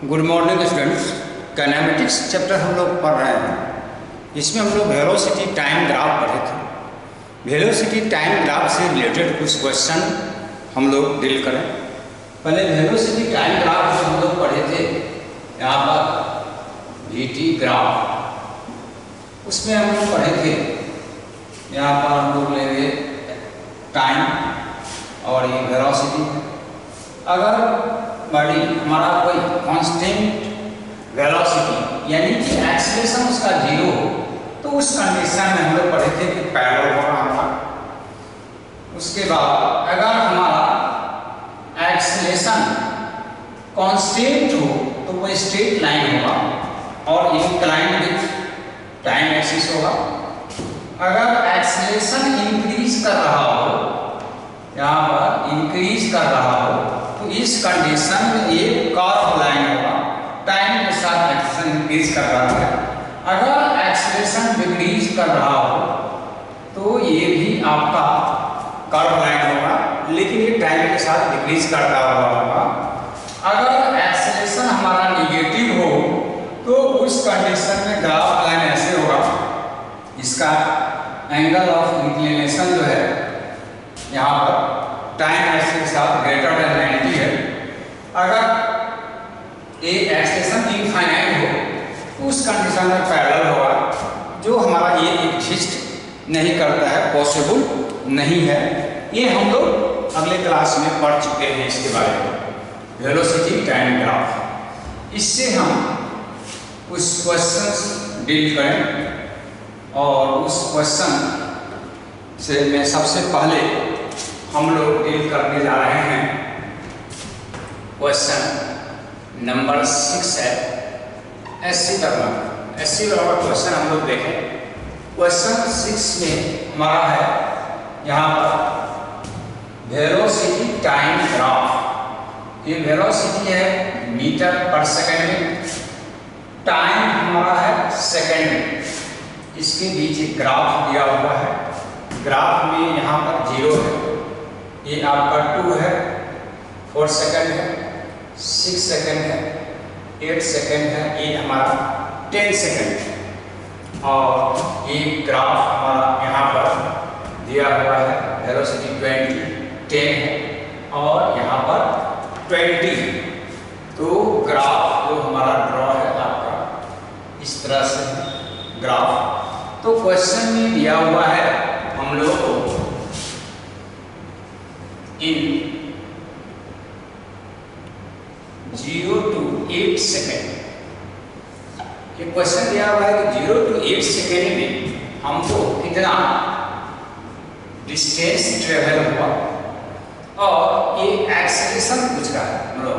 Good morning students. Kinematics chapter हम लोग पढ़ रहे हैं। इसमें हम लोग वेलोसिटी टाइम ग्राफ पढ़े थे। वेलोसिटी टाइम ग्राफ से रिलेटेड कुछ क्वेश्चन हम लोग डील करें। पहले वेलोसिटी टाइम ग्राफ जो हम लोग पढ़े थे, यहाँ पर वीटी ग्राफ, उसमें हम लोग पढ़े थे, यहाँ पर हम लोग लेंगे टाइम और ये वेलोसिटी। अगर बॉडी हमारा कोई कांस्टेंट वेलोसिटी यानी कि एक्सीलरेशन उसका जीरो हो, तो उस कंडीशन में हम लोग पढ़े थे कि पैरेलल होगा हमारा। उसके बाद अगर हमारा एक्सीलरेशन कांस्टेंट हो तो वो स्ट्रेट लाइन होगा और इंक्लाइंड विथ टाइम एक्सिस होगा। अगर एक्सीलरेशन इंक्रीज कर रहा हो, यहाँ पर इंक्रीज कर रहा हो, तो इस कंडीशन में एक कर्व लाइन होगा, टाइम के साथ एक्सीलरेशन इंक्रीज कर रहा है। अगर एक्सीलरेशन डिक्रीज कर रहा हो तो ये भी आपका कर्व लाइन होगा, लेकिन ये टाइम के साथ डिक्रीज करता हुआ होगा। अगर एक्सीलरेशन हमारा निगेटिव हो तो उस कंडीशन में ग्राफ लाइन ऐसे होगा, इसका एंगल ऑफ इंक्लिनेशन जो है यहाँ पर टाइम एक्सिस के साथ ग्रेटर देन 90 है। अगर ये एक्सीलरेशन इनफाइनाइट हो तो उस कंडीशन में पैरेलल होगा, जो हमारा ये एग्जिस्ट नहीं करता है, पॉसिबल नहीं है। ये हम लोग अगले क्लास में पढ़ चुके हैं इसके बारे में, वेलोसिटी टाइम ग्राफ। इससे हम उस क्वेश्चन डील करें और उस क्वेश्चन से मैं सबसे पहले हम लोग डील करने जा रहे हैं। क्वेश्चन नंबर 6 है एससी बराबर। एससी बराबर क्वेश्चन हम लोग देखें। क्वेश्चन 6 में हमारा है यहाँ पर वेलोसिटी टाइम ग्राफ। ये वेलोसिटी है मीटर पर सेकेंड में, टाइम हमारा है सेकेंड में। इसके बीच एक ग्राफ दिया हुआ है। ग्राफ में यहाँ पर 0 है, ये आपका 2 है, 4 सेकंड है, 6 सेकंड है, 8 सेकंड है, ये हमारा 10 सेकंड है। और ये ग्राफ हमारा यहाँ पर दिया हुआ है, वेलोसिटी 10 है और यहाँ पर 20 है। तो ग्राफ जो हमारा ड्रॉ है आपका इस तरह से ग्राफ। तो क्वेश्चन में दिया हुआ है हम लोग को इन 0 to 8 सेकेंड, ये क्वेश्चन दिया हुआ है कि 0 to 8 सेकेंड में हमको कितना डिस्टेंस ट्रेवल हुआ और ये एक्सीलरेशन पूछ रहा है। हम लोग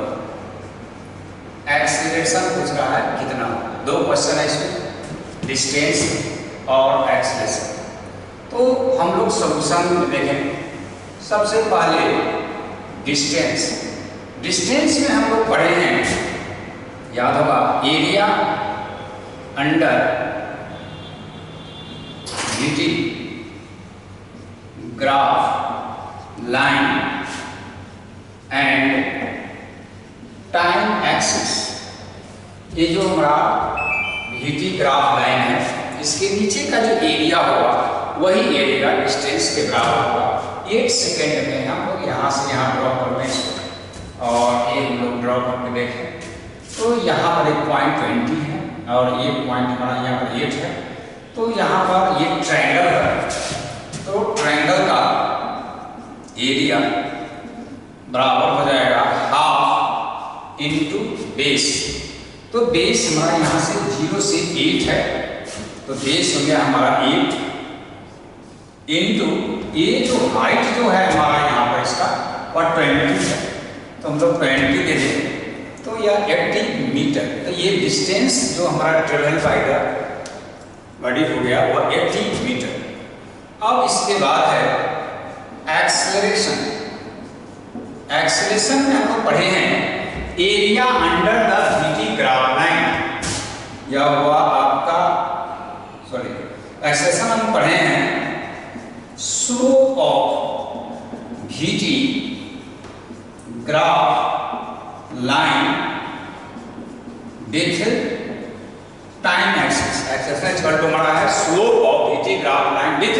एक्सीलरेशन पूछ रहा है कितना। 2 क्वेश्चन है इसमें, डिस्टेंस और एक्सीलरेशन। तो हम लोग सॉल्यूशन देखें। सबसे पहले डिस्टेंस। डिस्टेंस में हम लोग पढ़े हैं, याद होगा, area under VT graph line and time axis. ये जो हमारा वीटी ग्राफ लाइन है, इसके नीचे का जो एरिया होगा वही एरिया डिस्टेंस के बराबर होगा। 8 सेकेंड में हम लोग यहाँ से यहाँ ड्रॉ करते हैं और ये हम लोग ड्रॉ करके देखें तो यहाँ पर एक पॉइंट 20 है और ये पॉइंट हमारा यहाँ पर 8 है। तो यहाँ पर ये ट्रायंगल है, तो ट्रायंगल का एरिया बराबर हो जाएगा हाफ इनटू बेस। तो बेस हमारा यहाँ से 0 से 8 है, तो बेस हो गया हमारा 8 इनटू ये जो हाइट जो है हमारा यहाँ पर इसका और 20 है, तो हम लोग 20 दे दें तो यह 80 मीटर। तो ये डिस्टेंस जो हमारा ट्रेवल बाय द बॉडी हो गया वह 80 मीटर। अब इसके बाद है एक्सेलरेशन। एक्सेलरेशन में हम लोग पढ़े हैं area under the VT graph line. यह हुआ आपका, सॉरी, एक्सेलरेशन हम पढ़े हैं slope of VT graph line with time axis. Access equal to हमारा है slope of VT graph line with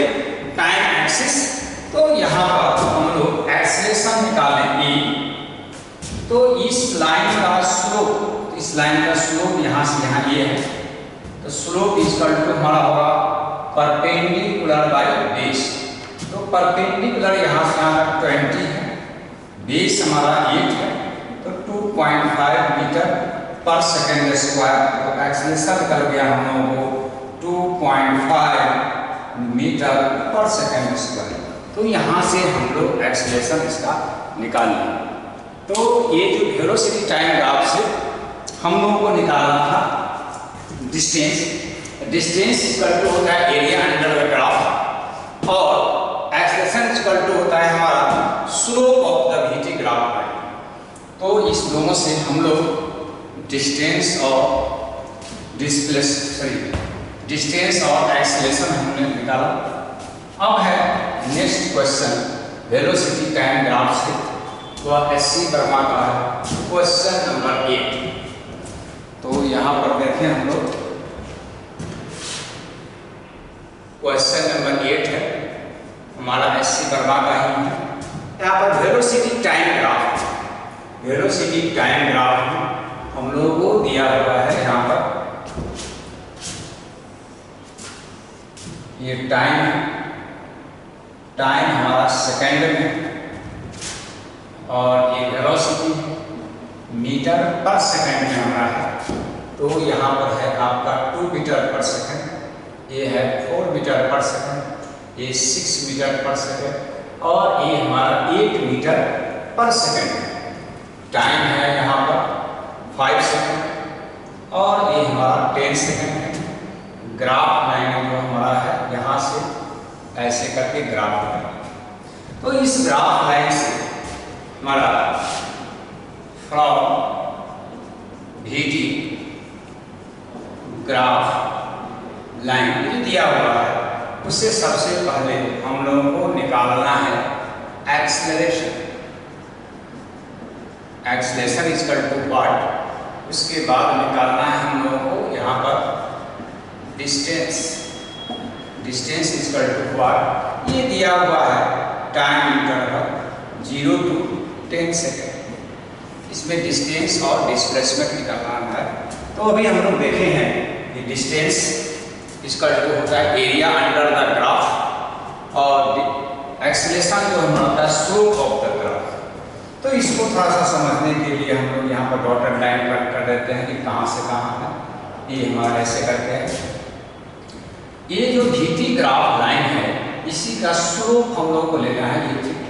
time axis. तो यहाँ पर हम लोग एक्सेलेरेशन निकालेंगे। तो इस लाइन का स्लोप, इस लाइन का स्लोप यहाँ से यहाँ ये है, तो स्लोप इक्वल टू हमारा होगा परपेंडिकुलर बाय बेस। तो परपेंडिकुलर यहाँ से यहाँ तक 20 है, बेस हमारा 8 है, तो 2.5 मीटर पर सेकेंड स्क्वायर। तो एक्सेलेरेशन निकल गया हम लोगों को 2.5 मीटर पर सेकेंड स्क्वायर। तो यहाँ से हम लोग एक्सेलेरेशन इसका निकाल लें। तो ये जो वेलोसिटी टाइम ग्राफ से हम लोगों को निकालना था डिस्टेंस। डिस्टेंस इक्वल टू होता है एरिया अंडर द ग्राफ और एक्सेलेरेशन इक्वल टू होता है हमारा slope of the VT graph line. तो इस दोनों से हम लोग डिस्टेंस और डिस्टेंस और एक्सेलेरेशन हमने निकाला। अब है next question velocity time graph से, वह SC वर्मा का है, क्वेश्चन नंबर 8। तो यहाँ पर देखें हम लोग, क्वेश्चन नंबर 8 है हमारा SC वर्मा का ही है। यहाँ पर velocity time graph, velocity time graph हम लोगों को दिया हुआ है। यहाँ पर ये टाइम है, टाइम हमारा सेकेंड में और ये वेलोसिटी मीटर पर सेकेंड में हमारा है। तो यहाँ पर है आपका 2 मीटर पर सेकेंड, ये है 4 मीटर पर सेकेंड, ये 6 मीटर पर सेकेंड और ये हमारा 8 मीटर पर सेकेंड है। टाइम है यहाँ पर 5 सेकेंड और ये हमारा 10 सेकेंड है। ग्राफ लाइन जो हमारा है यहाँ से ऐसे करके ग्राफ लाइन, तो इस ग्राफ लाइन से हमारा फ्रॉम VT ग्राफ लाइन जो दिया हुआ है उससे सबसे पहले हम लोगों को निकालना है acceleration. Acceleration equal to what, उसके बाद निकालना है हम लोगों को यहाँ पर distance. Distance equal to what, ये दिया हुआ है टाइम इंटरवल 0 to 10 सेकेंड। इसमें डिस्टेंस और डिस्प्लेसमेंट निकालना है। तो अभी हम लोग देखे हैं कि डिस्टेंस इक्वल टू होता है एरिया अंडर द ग्राफ और एक्सेलरेशन जो हमारा होता है स्लोप ऑफ द ग्राफ। तो इसको थोड़ा सा समझने के लिए हम लोग यहाँ पर डॉटेड लाइन कर देते हैं कि कहाँ से कहाँ है। ये हमारा ऐसे करके है, ये जो VT ग्राफ लाइन है इसी का स्लोप हम लोग को लेना है ये थीटा।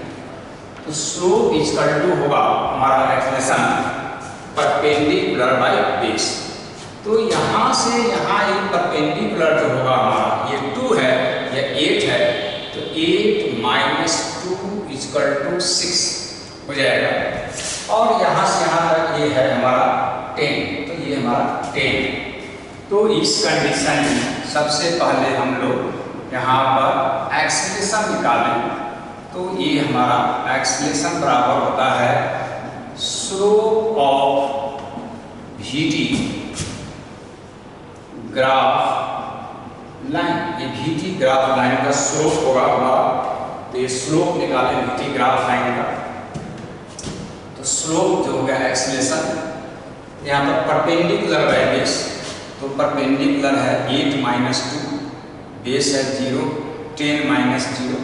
तो स्लोप इक्वल टू होगा हमारा एक्सेलरेशन परपेंडिकुलर बाय बेस। तो यहाँ से यहाँ ये परपेंडिकुलर जो होगा हमारा ये 2 है, ये 8 है, तो 8 माइनस 2 इक्वल टू 6 हो जाएगा। और यहाँ से यहाँ तक ये है हमारा 10, तो ये हमारा 10। तो इस कंडीशन में सबसे पहले हम लोग यहाँ पर एक्सेलरेशन निकालें। तो ये हमारा एक्सेलरेशन बराबर होता है slope of VT graph line. ये VT ग्राफ लाइन का स्लोप होगा हमारा, तो ये स्लोप निकालें VT ग्राफ लाइन का। तो स्लोप जो हो गया एक्सेलरेशन, यहाँ पर परपेंडिकुलर बाय बेस, तो परपेंडिकुलर है 8 माइनस 2, बेस है 0, 10 माइनस 0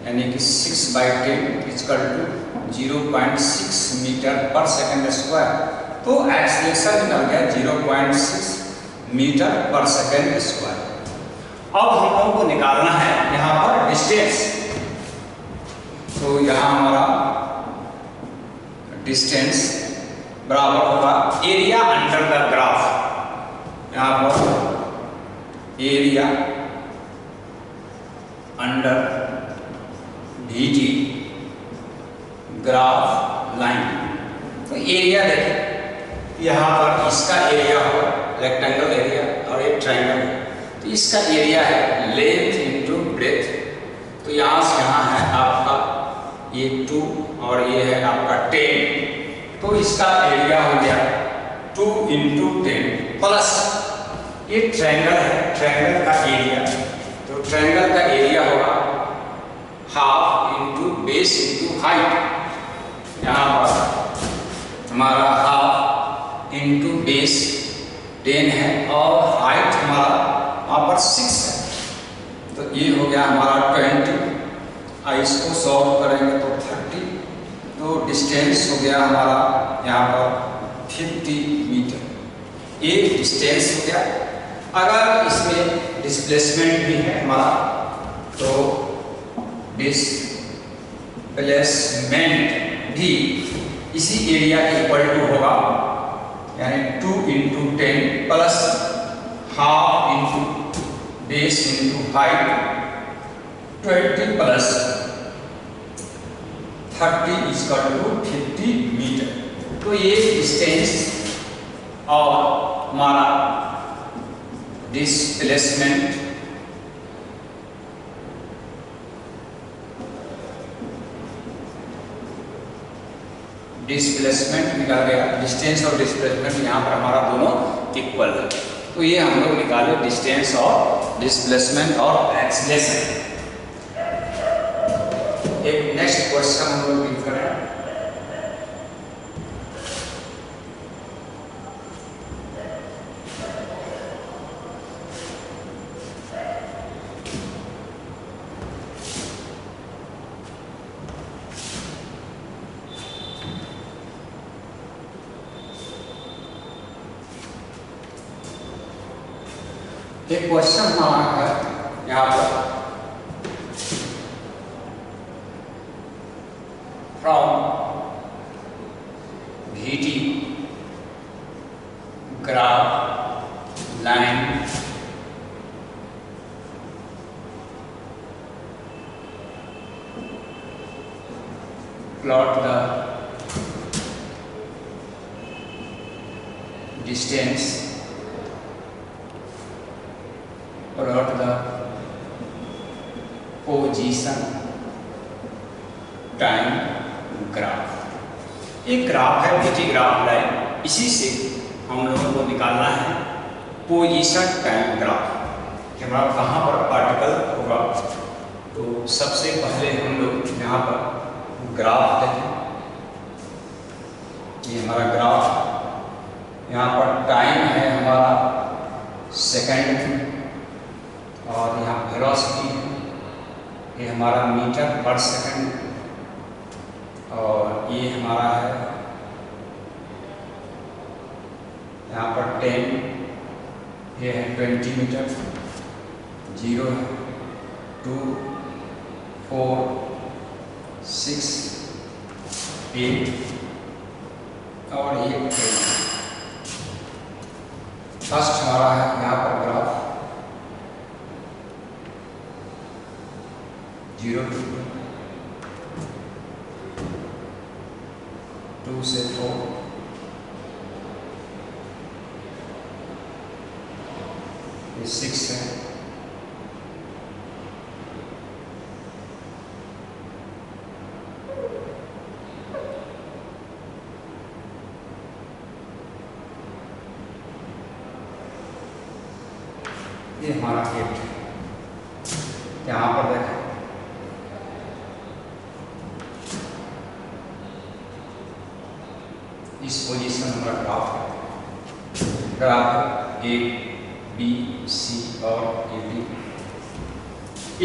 यानी कि 6/10 इक्वल टू 0.6 मीटर पर सेकेंड स्क्वायर। तो एक्सेलरेशन निकल गया 0.6 मीटर पर सेकेंड स्क्वायर। अब हम लोगों को निकालना है यहाँ पर डिस्टेंस। तो यहाँ हमारा डिस्टेंस बराबर होगा एरिया अंडर द ग्राफ। यहाँ पर area under VT graph line. तो एरिया देखें, यहाँ पर इसका एरिया होगा रेक्टेंगल एरिया और एक ट्रायंगल, तो इसका एरिया है लेंथ इंटू ब्रेथ। तो यहाँ से यहाँ है आपका ये 2 और ये है आपका 10, तो इसका एरिया हो गया 2 इंटू 10 प्लस ये ट्रायंगल है, ट्रायंगल का एरिया, तो ट्रायंगल का एरिया होगा half into base into height. यहाँ पर हमारा हाफ इंटू बेस 10 है और हाइट हमारा वहाँ पर 6 है, तो ये हो गया हमारा 20। और इसको सॉल्व करेंगे तो 30, तो डिस्टेंस हो गया हमारा यहाँ पर 50 मीटर। ये डिस्टेंस हो गया। अगर इसमें डिस्प्लेसमेंट भी है हमारा, तो डिस्प्लेसमेंट भी इसी एरिया के इक्वल टू होगा, यानी 2 into 10 plus half into base into height 20 plus 30 equal to 50 metre. तो ये डिस्टेंस और हमारा डिस्प्लेसमेंट निकल गया। डिस्टेंस और डिस्प्लेसमेंट यहाँ पर हमारा दोनों इक्वल है, तो ये हम लोग निकाले डिस्टेंस और डिस्प्लेसमेंट और एक्सीलरेशन। एक नेक्स्ट क्वेश्चन हम लोग लिख करें। एक क्वेश्चन हमारा है यहाँ पर, from VT graph line plot the distance plot the position time graph। एक ग्राफ है VT ग्राफ लाइन, इसी से हम लोगों को निकालना है पोजीशन टाइम ग्राफ। हमारा कहाँ पर पार्टिकल होगा, तो सबसे पहले हम लोग यहाँ पर ग्राफ देखें। ये हमारा ग्राफ, यहाँ पर टाइम है हमारा सेकेंड और यहाँ वेलोसिटी है, ये हमारा मीटर पर सेकंड, और ये हमारा है यहाँ पर 10, ये है 20 मीटर, 0 है 2 4 6 8 और ये 10। फर्स्ट हमारा है यहाँ पर ग्राफ 0 to 2 से 4, ये 6 है, ये हमारा 8 है। यहाँ पर देखें इस पोजीशन हमारा ग्राफ है, ग्राफ A B C और AB।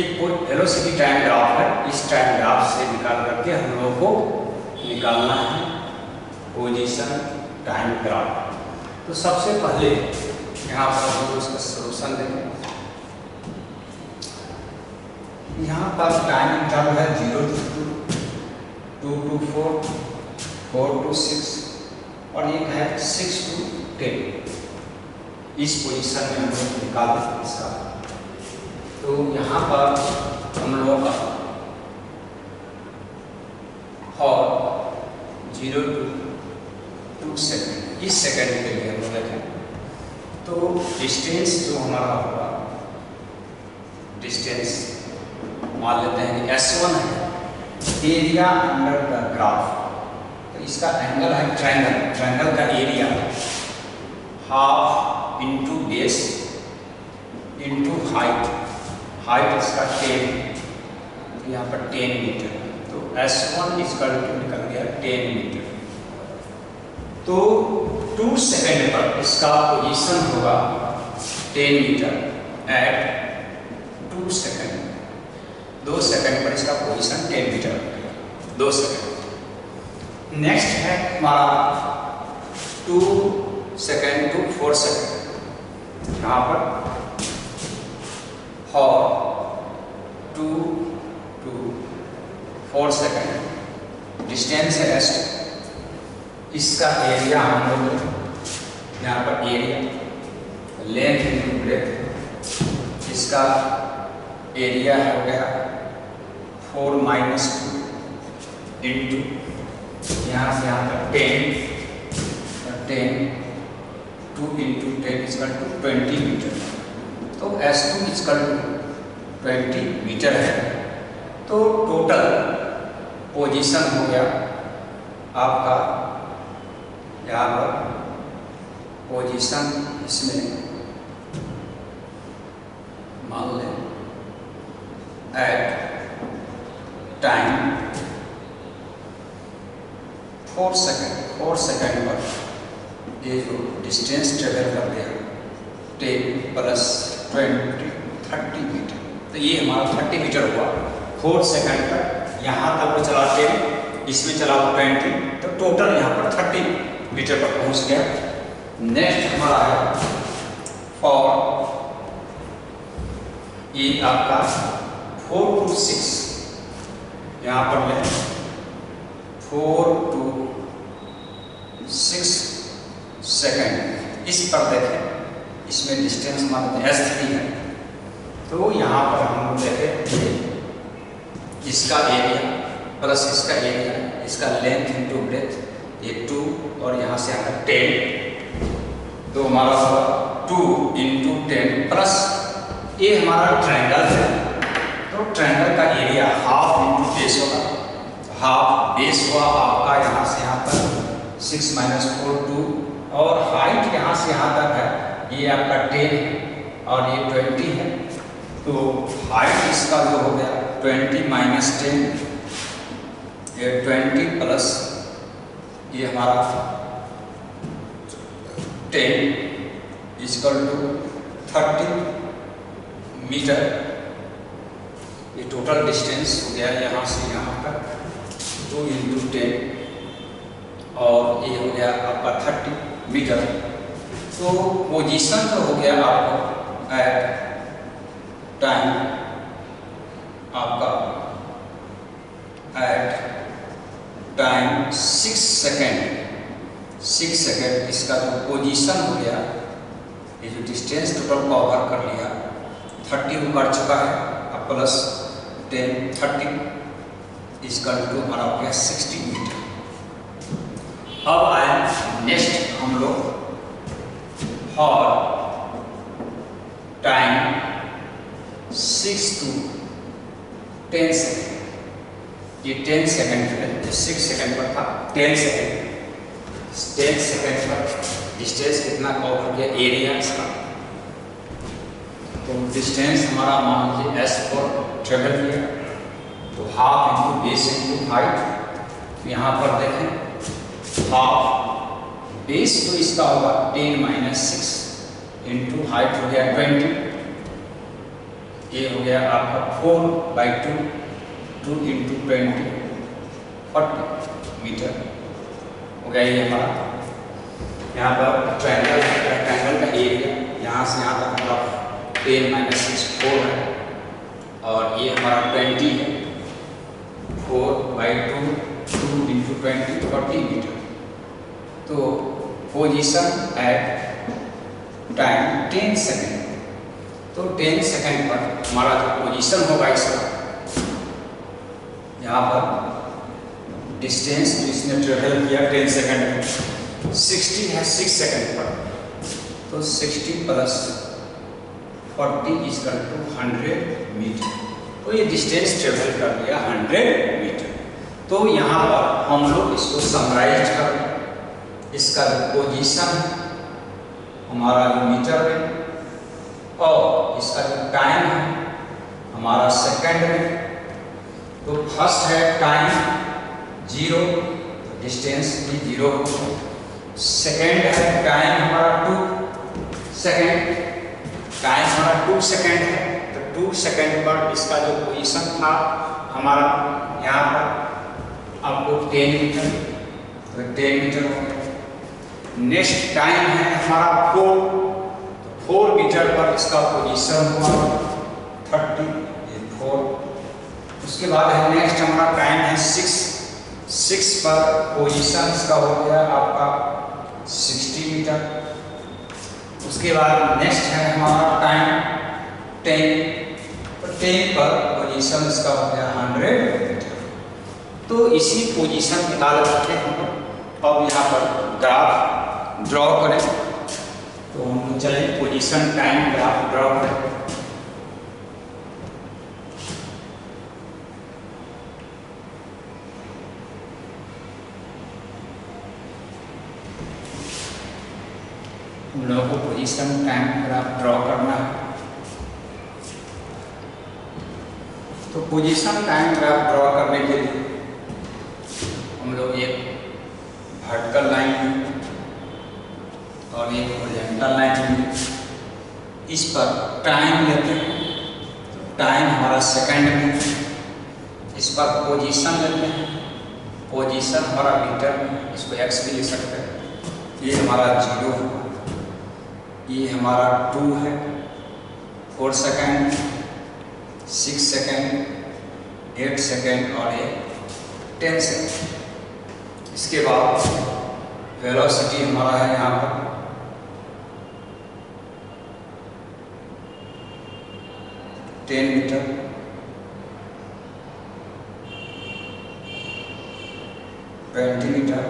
एक वेलोसिटी टाइम ग्राफ है, इस टाइम ग्राफ से निकाल करके हम लोगों को निकालना है पोजीशन टाइम ग्राफ। तो सबसे पहले यहाँ पर हम लोग उसका सोल्यूशन देंगे। यहाँ पर टाइम इंटरवल है 0 to 2 to 4 4 to 6 और एक है 6 to 10। इस पोजीशन में हम लोग निकाल दें इसका। तो यहाँ पर हम लोग और 0 to 2 सेकेंड, इस सेकेंड के लिए हम लोग देखें तो डिस्टेंस जो हमारा होगा, डिस्टेंस मान लेते हैं कि S1 है, एरिया अंडर द ग्राफ, तो इसका एंगल है ट्रायंगल, ट्रायंगल का area half into base into height, height इसका 10, तो यहाँ पर 10 मीटर, तो S1 इक्वल टू निकल गया 10 मीटर। तो 2 सेकेंड पर इसका पोजीशन होगा 10 मीटर एट 2 सेकेंड, 2 सेकेंड पर इसका पोजीशन 10 मीटर, 2 सेकेंड। नेक्स्ट है हमारा 2 सेकेंड टू 4 सेकेंड, यहाँ पर और 2 to 4 सेकेंड डिस्टेंस है S, इसका एरिया हम लोग यहाँ पर एरिया, लेंथ इंटू ब्रेथ, इसका एरिया हो गया 4 माइनस 2 इंटू यहाँ से यहाँ तक 10, 2 इंटू 10 इक्वल टू 20 मीटर, तो S2 इक्वल टू 20 मीटर है। तो टोटल पोजीशन हो गया आपका, यहाँ पर पोजीशन इसमें मान लें एट टाइम 4 सेकेंड पर ये जो डिस्टेंस ट्रेवल कर दिया 10 प्लस 20 30 मीटर, तो ये हमारा 30 मीटर हुआ 4 सेकेंड पर। यहाँ तक वो चला 10, इसमें चला 20, तो टोटल यहाँ पर 30 मीटर पर पहुँच गया। नेक्स्ट हमारा है फॉर, ये आपका 4 to 6, यहाँ पर लें 4 to 6 सेकेंड, इस पर देखें, इसमें डिस्टेंस हमारा S3 है, तो यहाँ पर हम लोग देखें इसका एरिया प्लस इसका एरिया, इसका लेंथ इंटू ब्रेथ, ये 2 और यहाँ से आता 10, तो हमारा 2 इंटू 10 प्लस ये हमारा ट्रायंगल है, तो ट्रायंगल का एरिया हाफ इंटू बेस होगा, हाफ बेस हुआ आपका यहाँ से यहाँ पर 6 माइनस 4 2, और हाइट यहाँ से यहाँ तक है ये आपका 10 और ये 20 है, तो हाइट इसका जो हो गया 20 माइनस 10, ये 20 प्लस ये हमारा 10 इक्वल टू 30 मीटर, ये टोटल डिस्टेंस हो गया यहाँ से यहाँ तक 2 इंटू 10 और ये हो गया आपका 30 मीटर। तो पोजीशन जो हो गया आपको एट टाइम आपका एट टाइम 6 सेकेंड, इसका जो पोजीशन हो गया, ये जो डिस्टेंस टोटल कवर कर लिया 30 को कर चुका है, अब प्लस 10 30 इक्वल टू हमारा हो गया 60 मीटर। अब आए नेक्स्ट हम लोग और टाइम 6 to 10 सेकेंड, ये 10 सेकेंड है, 6 सेकेंड पर था 10 सेकेंड पर डिस्टेंस कितना कवर किया, एरिया इसका, तो डिस्टेंस हमारा मान लीजिए S पर ट्रेवल किया, तो half into base into height, यहाँ पर देखें हाफ बेस तो इसका होगा 10 माइनस 6 इंटू हाइट हो गया 20, ये हो गया आपका 4/2, 2 इंटू 20 40 मीटर हो गया ये हमारा। यहाँ पर ट्रायंगल का एरिया यहाँ से यहाँ तक हमारा 10 माइनस 6 4 है, और ये हमारा 20 है, 4/2 2 इंटू 20 40 मीटर। तो पोजीशन एट टाइम 10 सेकेंड, तो 10 सेकेंड पर हमारा जो पोजीशन होगा इसका, यहाँ पर डिस्टेंस जो इसने ट्रेवल किया 10 सेकेंड में 60 है 6 सेकेंड पर, तो 60 प्लस 40 इक्वल टू 100 मीटर, तो ये डिस्टेंस ट्रेवल कर लिया 100 मीटर। तो यहाँ पर हम लोग इसको समराइज कर, इसका पोजीशन हमारा जो मीटर में, और इसका जो टाइम है हमारा सेकंड में। तो फर्स्ट है टाइम 0, तो डिस्टेंस भी 0 होगा। सेकंड है टाइम हमारा 2 सेकंड, टाइम हमारा 2 सेकंड है, तो 2 सेकंड पर इसका जो पोजीशन था हमारा यहाँ पर आपको 10 मीटर, तो 10 मीटर हो गया। नेक्स्ट टाइम है हमारा 4, तो 4 मीटर पर इसका पोजीशन हुआ 34। उसके बाद है नेक्स्ट हमारा टाइम है 6 पर पोजीशन इसका हो गया आपका 60 मीटर। उसके बाद नेक्स्ट है हमारा टाइम 10, तो 10 पर पोजीशन इसका हो गया 100 मीटर। तो इसी पोजीशन के आधार करके हम अब यहाँ पर ग्राफ ड्रॉ करें। तो हम चलिए पोजीशन टाइम ग्राफ ड्रॉ करें। हम लोगों को पोजीशन टाइम ग्राफ ड्रॉ करना है। तो पोजीशन टाइम ग्राफ ड्रॉ करने के लिए हम लोग एक वर्टिकल लाइन और एक हॉरिजॉन्टल लाइन इस पर टाइम लेते हैं। तो टाइम हमारा सेकंड में, इस पर पोजीशन लेते हैं, पोजीशन हमारा मीटर में, इसको एक्स भी ले सकते हैं। ये हमारा 0 हुआ, ये हमारा 2 है, 4 सेकंड, 6 सेकंड, 8 सेकंड और ये 10 सेकंड। इसके बाद वेलोसिटी हमारा है यहाँ पर 10 metre, 20 metre,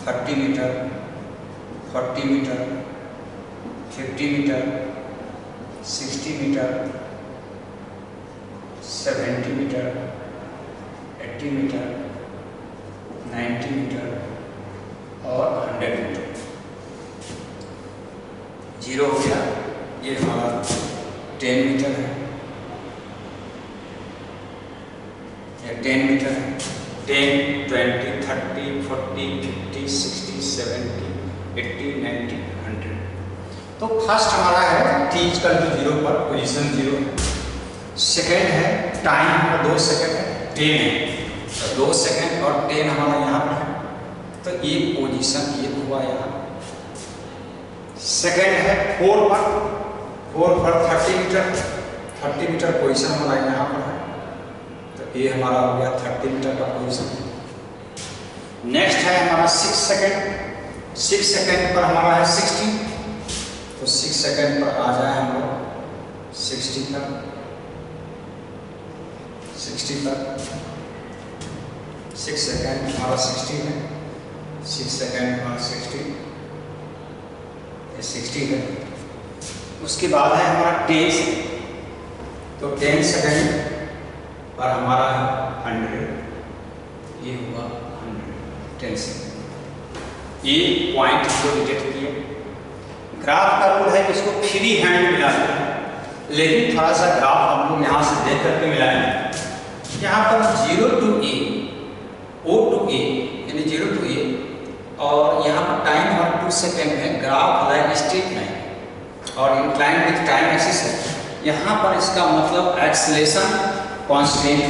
30 metre, 40 metre, 50 metre, 60 metre, 70 metre, 80 metre, 90 metre और 100 मीटर। 0 हो गया, ये हमारा 10 मीटर है, ये 10 मीटर है। 10, 20, 30, 40, 50, 60, 70, 80, 90, 100। तो फर्स्ट हमारा है t इक्वल टू 0 पर पोजीशन 0 है। सेकेंड है टाइम हमारा 2 सेकंड है, 10 है, तो 2 सेकंड और 10 हमारा यहाँ पर है, तो ये पोजीशन ये हुआ यहाँ। सेकेंड है 4 पर 30 मीटर, 30 मीटर पोजीशन हमारा यहाँ पर है, तो ये हमारा हो गया 30 मीटर का पोजीशन। नेक्स्ट है हमारा 6 सेकंड, 6 सेकंड पर हमारा है 60, तो 6 सेकंड पर आ जाए हम लोग 60 पर, 60 पर 6 सेकंड हमारा 60 है, 6 सेकंड हमारा 60, ये 60 है। उसके बाद है हमारा 10 सेकंड, तो 10 सेकंड पर हमारा है 100, ये हुआ 100, 10 सेकंड। ये पॉइंट को डिटेक्ट किए। ग्राफ का रूल है कि इसको फ्री हैंड मिलाना है, लेकिन थोड़ा सा ग्राफ हम लोग यहाँ से देख करके मिलाएंगे। यहाँ पर 0 to a, O to a यानी 0 to a, और यहाँ पर टाइम हमारा 2 सेकेंड है। ग्राफ लाइन स्ट्रेट लाइन और इंक्लाइन विथ टाइम एक्सिस है। यहाँ पर इसका मतलब एक्सेलेरेशन कांस्टेंट,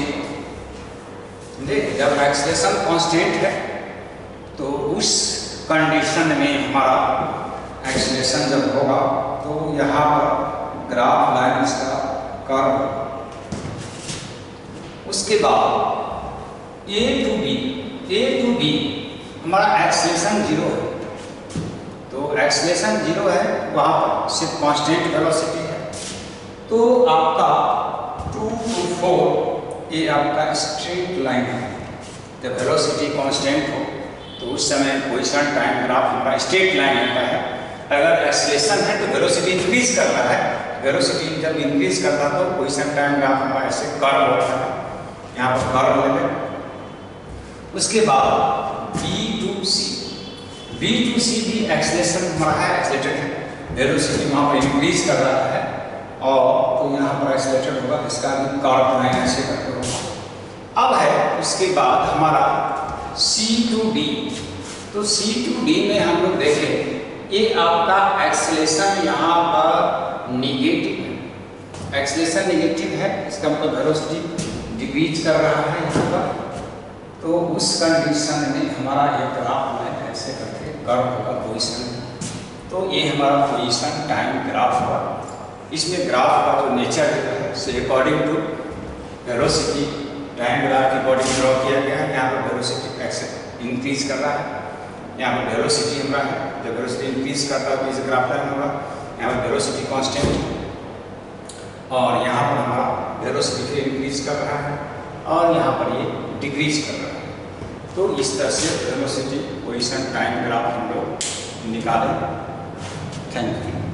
जब एक्सेलेरेशन कांस्टेंट है तो उस कंडीशन में हमारा एक्सेलेरेशन जब होगा तो यहाँ पर ग्राफ लाइन इसका कर्व। उसके बाद A to B हमारा एक्सेलेरेशन 0 है, तो एक्सेलेरेशन 0 है, वहाँ पर सिर्फ कांस्टेंट वेलोसिटी है। तो आपका 2 to 4 ये आपका स्ट्रेट लाइन है। जब वेलोसिटी कांस्टेंट हो तो उस समय पोजीशन टाइम ग्राफ हमारा स्ट्रेट लाइन होता है। अगर एक्सेलेरेशन है तो वेलोसिटी इंक्रीज कर रहा है, वेलोसिटी जब इंक्रीज करता है तो पोजीशन टाइम ग्राफ हमारा ऐसे कर्व होता है। यहाँ पर कर्व लेंगे। उसके बाद B to C, B to C भी एक्सेलेरेशन हमारा है, एक्सेलेरेटेड है, वेलोसिटी वहाँ पर इंक्रीज कर रहा है और तो यहाँ पर एक्सेलेरेटेड होगा, इसका भी कर्व है ऐसे करके होगा। अब है उसके बाद हमारा C to D। तो C to D में हम लोग देखें ये आपका एक्सेलेरेशन यहाँ पर निगेटिव है, एक्सेलेरेशन निगेटिव है, इसका मतलब वेलोसिटी डिक्रीज कर रहा है यहाँ पर। तो उस कंडीशन में हमारा ये ग्राफ में ऐसे करके कर्व होगा पोजीशन। तो ये हमारा पोजीशन टाइम ग्राफ हुआ। इसमें ग्राफ का जो नेचर है so according to velocity time graph के अकॉर्डिंग ड्रॉ किया गया है। यहाँ पर वेलोसिटी इंक्रीज कर रहा है, यहाँ पर वेलोसिटी हमारा है, जब वेलोसिटी इंक्रीज करता है तो इस ग्राफ लाइन होगा, यहाँ पर वेलोसिटी कांस्टेंट और यहाँ पर हमारा वेलोसिटी फिर इंक्रीज कर रहा है और यहाँ पर ये डिक्रीज कर रहा है। तो इस तरह से वेलोसिटी पोजीशन टाइम ग्राफ हम लोग निकालें। Thank you.